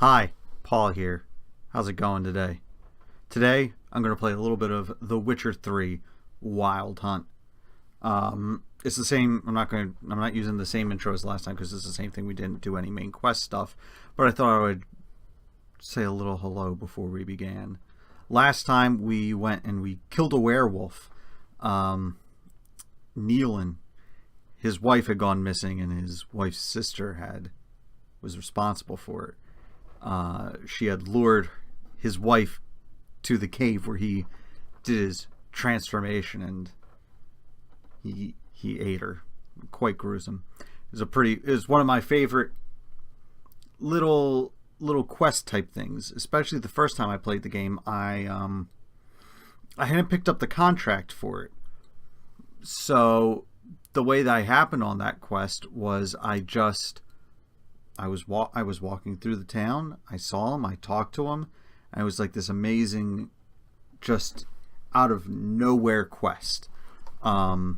Hi, Paul here. How's it going today? Today, I'm going to play a little bit of The Witcher 3 Wild Hunt. It's the same. I'm not using the same intro as last time because it's the same thing. We didn't do any main quest stuff, but I thought I would say a little hello before we began. Last time we went and we killed a werewolf. Nealon, his wife had gone missing, and his wife's sister was responsible for it. She had lured his wife to the cave where he did his transformation, and he ate her. Quite gruesome. It was one of my favorite little quest type things, especially the first time I played the game. I hadn't picked up the contract for it, so the way that happened on that quest was I was walking through the town. I saw him. I talked to him. And it was like this amazing, just out of nowhere quest. And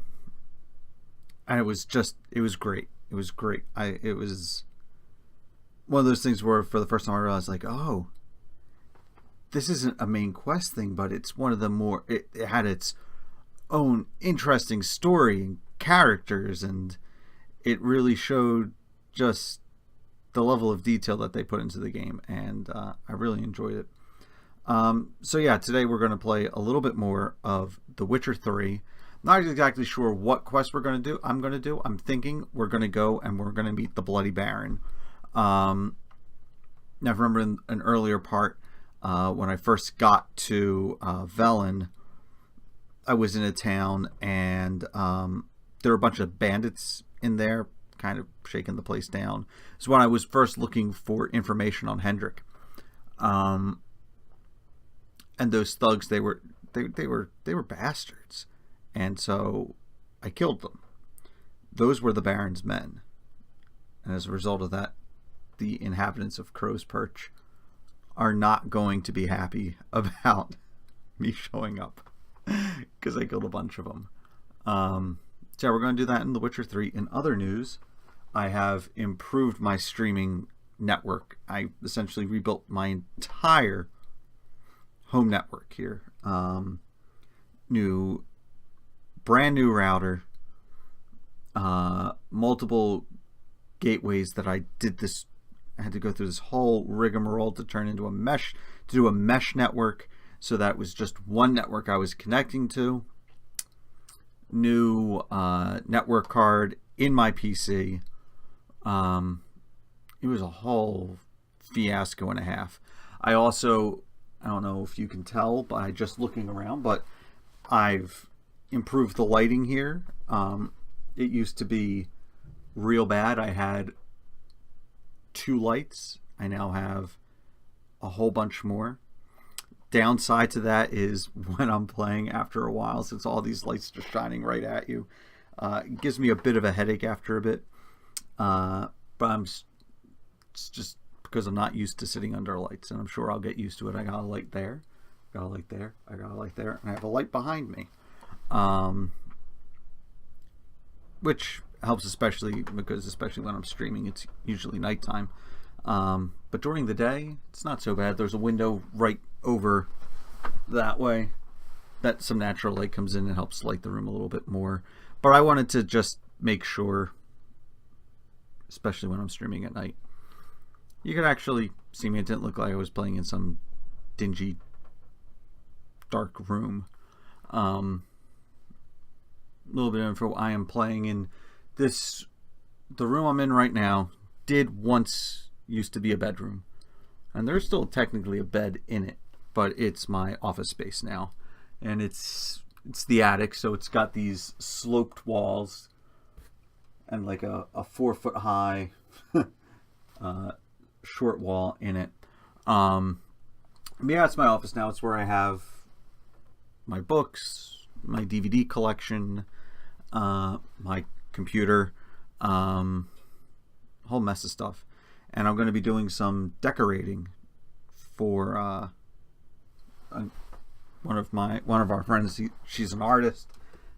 it was great. It was great. It was one of those things where for the first time I realized, like, oh, this isn't a main quest thing, but it's one of the more. It had its own interesting story and characters, and it really showed just the level of detail that they put into the game, and I really enjoyed it. So yeah, today we're going to play a little bit more of The Witcher 3. Not exactly sure what quest we're going to do. I'm thinking we're going to go and we're going to meet the Bloody Baron. Now, I remember in an earlier part, when I first got to Velen, I was in a town, and there were a bunch of bandits in there, kind of shaking the place down. So when I was first looking for information on Hendrik, and those thugs, they were bastards, and so I killed them. Those were the Baron's men, and as a result of that, the inhabitants of Crow's Perch are not going to be happy about me showing up because I killed a bunch of them. So yeah, we're going to do that in The Witcher 3. In other news, I have improved my streaming network. I essentially rebuilt my entire home network here. Brand new router, multiple gateways that I had to go through this whole rigmarole to turn into a mesh, to do a mesh network, so that was just one network I was connecting to. New network card in my PC. It was a whole fiasco and a half. I don't know if you can tell by just looking around, but I've improved the lighting here. It used to be real bad. I had 2 lights. I now have a whole bunch more. Downside to that is when I'm playing, after a while, since all these lights are shining right at you, it gives me a bit of a headache after a bit. But it's just because I'm not used to sitting under lights, and I'm sure I'll get used to it. I got a light there, got a light there, I got a light there, and I have a light behind me, which helps especially when I'm streaming, it's usually nighttime. But during the day, it's not so bad. There's a window right over that way that some natural light comes in and helps light the room a little bit more. But I wanted to just make sure, especially when I'm streaming at night, you could actually see me. It didn't look like I was playing in some dingy, dark room. A little bit of info. I am playing in the room I'm in right now did once used to be a bedroom, and there's still technically a bed in it, but it's my office space now, and it's the attic, so it's got these sloped walls and like a 4-foot high short wall in it. Yeah, it's my office now. It's where I have my books, my DVD collection, my computer, whole mess of stuff. And I'm going to be doing some decorating for one of our friends. She's an artist.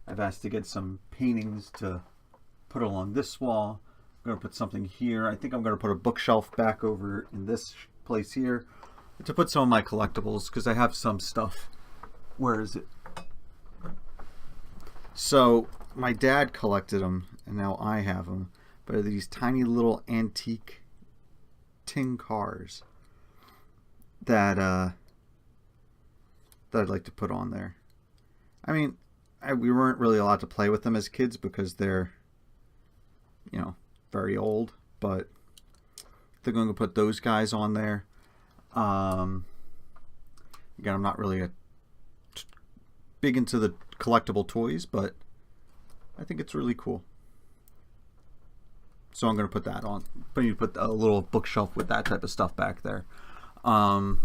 I've asked to get some paintings to put along this wall. I'm going to put something here. I think I'm going to put a bookshelf back over in this place here to put some of my collectibles, because I have some stuff. Where is it? So my dad collected them, and now I have them. But they're these tiny little antique tin cars that I'd like to put on there. I mean, we weren't really allowed to play with them as kids because they're, you know, very old. But they're going to put those guys on there. Again, I'm not really big into the collectible toys, but I think it's really cool. So I'm going to put that on. I need to put a little bookshelf with that type of stuff back there. I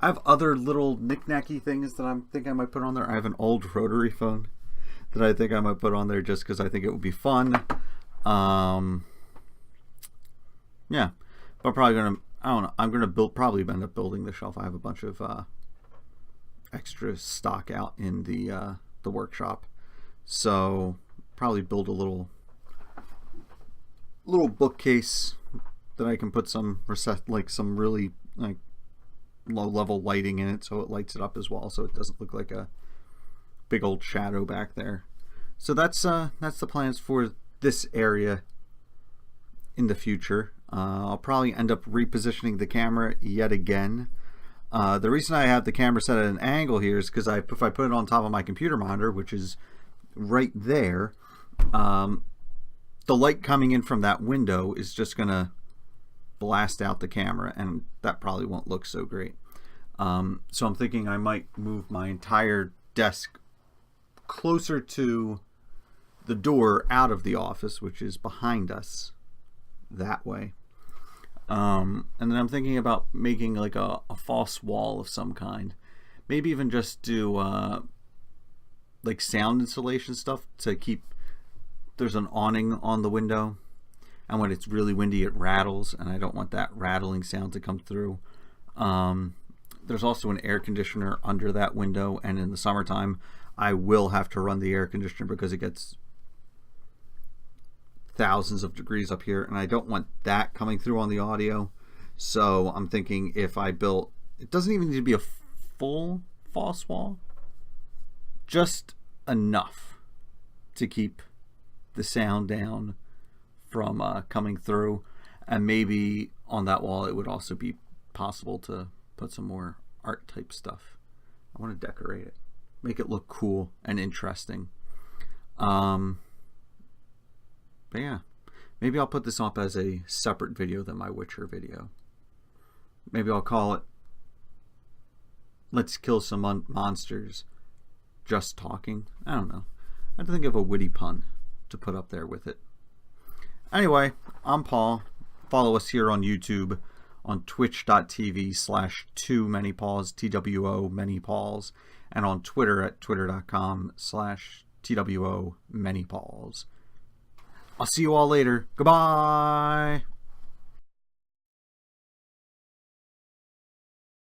have other little knick-knacky things that I think I might put on there. I have an old rotary phone that I think I might put on there just because I think it would be fun. Yeah, but I'm probably gonna, I don't know, I'm gonna probably end up building the shelf. I have a bunch of extra stock out in the workshop, so probably build a little bookcase that I can put some some really like low level lighting in it, so it lights it up as well, so it doesn't look like a big old shadow back there. So that's the plans for this area in the future. I'll probably end up repositioning the camera yet again. The reason I have the camera set at an angle here is because if I put it on top of my computer monitor, which is right there, the light coming in from that window is just gonna blast out the camera, and that probably won't look so great. So I'm thinking I might move my entire desk closer to the door out of the office, which is behind us that way. And then I'm thinking about making like a false wall of some kind. Maybe even just do like sound insulation stuff to keep, there's an awning on the window, and when it's really windy it rattles, and I don't want that rattling sound to come through. There's also an air conditioner under that window, and in the summertime I will have to run the air conditioner because it gets thousands of degrees up here, and I don't want that coming through on the audio. So I'm thinking if I built, it doesn't even need to be a full false wall, just enough to keep the sound down from coming through, and maybe on that wall it would also be possible to put some more art type stuff. I want to decorate it, make it look cool and interesting. But yeah, maybe I'll put this up as a separate video than my Witcher video. Maybe I'll call it "Let's Kill Some Monsters Just Talking." I don't know. I had to think of a witty pun to put up there with it. Anyway, I'm Paul. Follow us here on YouTube, on twitch.tv/TwoManyPauls, TWO_manypauls, and on Twitter at twitter.com/TWO_manypauls. I'll see you all later. Goodbye.